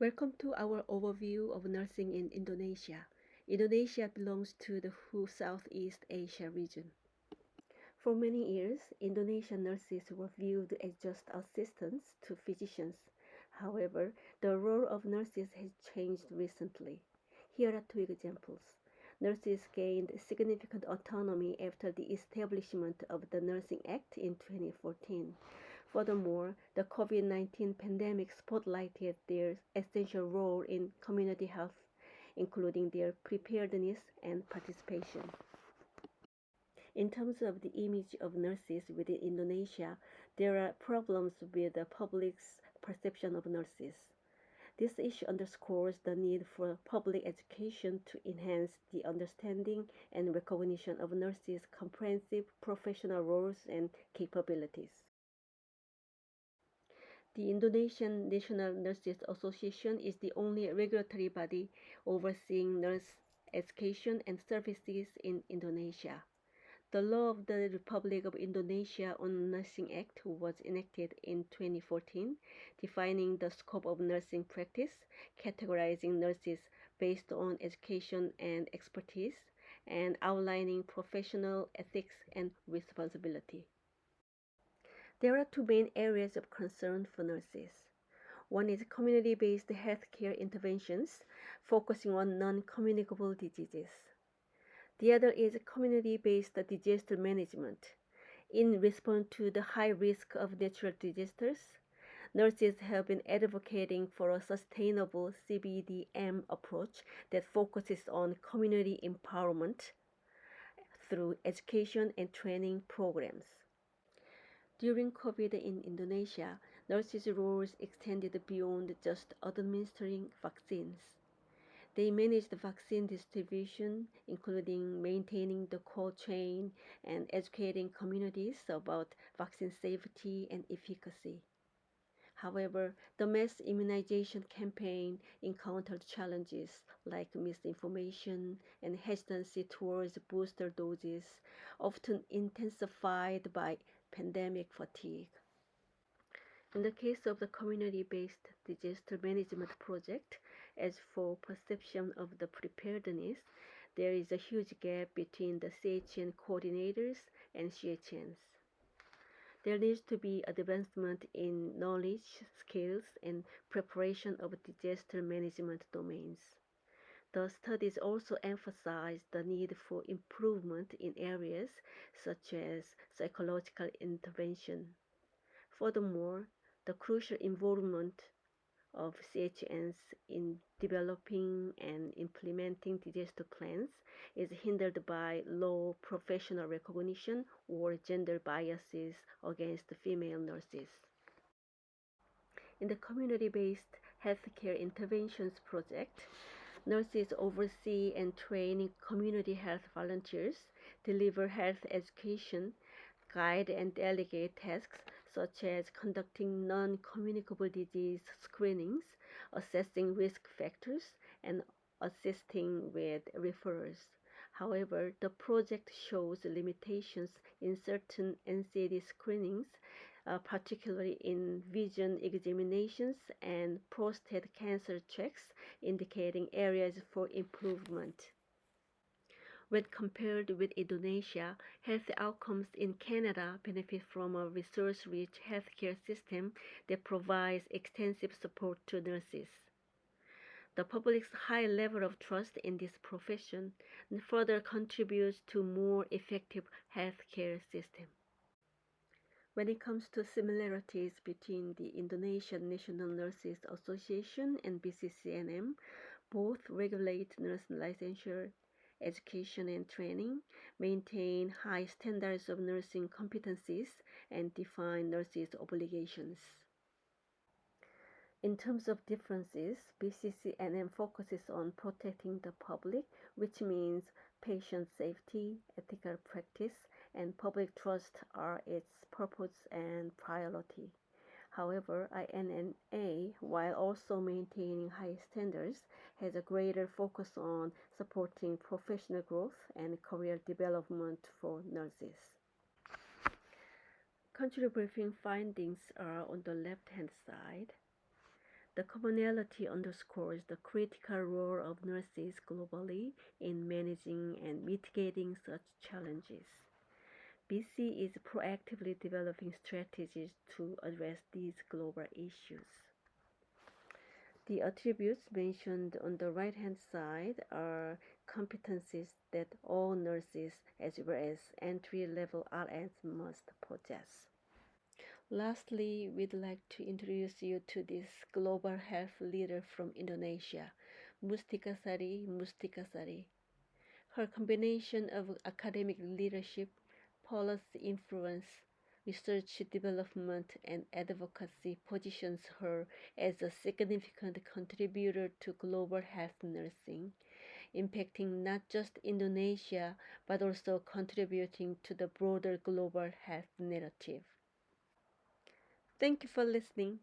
Welcome to our overview of nursing in Indonesia. Indonesia belongs to the Southeast Asia region. For many years, Indonesian nurses were viewed as just assistants to physicians. However, the role of nurses has changed recently. Here are two examples. Nurses gained significant autonomy after the establishment of the Nursing Act in 2014. Furthermore, the COVID-19 pandemic spotlighted their essential role in community health, including their preparedness and participation. In terms of the image of nurses within Indonesia, there are problems with the public's perception of nurses. This issue underscores the need for public education to enhance the understanding and recognition of nurses' comprehensive professional roles and capabilities. The Indonesian National Nurses Association is the only regulatory body overseeing nurse education and services in Indonesia. The law of the Republic of Indonesia on Nursing Act was enacted in 2014, defining the scope of nursing practice, categorizing nurses based on education and expertise, and outlining professional ethics and responsibility. There are two main areas of concern for nurses. One is community-based healthcare interventions, focusing on non-communicable diseases. The other is community-based disaster management. In response to the high risk of natural disasters, nurses have been advocating for a sustainable CBDM approach that focuses on community empowerment through education and training programs. During COVID in Indonesia, nurses' roles extended beyond just administering vaccines. They manage the vaccine distribution, including maintaining the cold chain and educating communities about vaccine safety and efficacy. However, the mass immunization campaign encountered challenges like misinformation and hesitancy towards booster doses, often intensified by pandemic fatigue. In the case of the community-based disaster management project, as for perception of the preparedness, there is a huge gap between the CHN coordinators and CHNs. There needs to be advancement in knowledge, skills, and preparation of disaster management domains. The studies also emphasize the need for improvement in areas such as psychological intervention. Furthermore, the crucial involvement of CHNs in developing and implementing disaster plans is hindered by low professional recognition or gender biases against female nurses. In the community-based healthcare interventions project, nurses oversee and train community health volunteers, deliver health education, guide and delegate tasks such as conducting non-communicable disease screenings, assessing risk factors, and assisting with referrals. However, the project shows limitations in certain NCD screenings, particularly in vision examinations and prostate cancer checks, indicating areas for improvement. When compared with Indonesia, health outcomes in Canada benefit from a resource-rich healthcare system that provides extensive support to nurses. The public's high level of trust in this profession further contributes to more effective healthcare system. When it comes to similarities between the Indonesian National Nurses Association and BCCNM, both regulate nurse licensure, education and training, maintain high standards of nursing competencies, and define nurses' obligations. In terms of differences, BCCNM focuses on protecting the public, which means patient safety, ethical practice, and public trust are its purpose and priority. However, INNA, while also maintaining high standards, has a greater focus on supporting professional growth and career development for nurses. Country briefing findings are on the left-hand side. The commonality underscores the critical role of nurses globally in managing and mitigating such challenges. BC is proactively developing strategies to address these global issues. The attributes mentioned on the right-hand side are competencies that all nurses as well as entry-level RNs must possess. Lastly, we'd like to introduce you to this global health leader from Indonesia, Mustika Sari. Her combination of academic leadership, policy influence, research development, and advocacy positions her as a significant contributor to global health nursing, impacting not just Indonesia but also contributing to the broader global health narrative. Thank you for listening.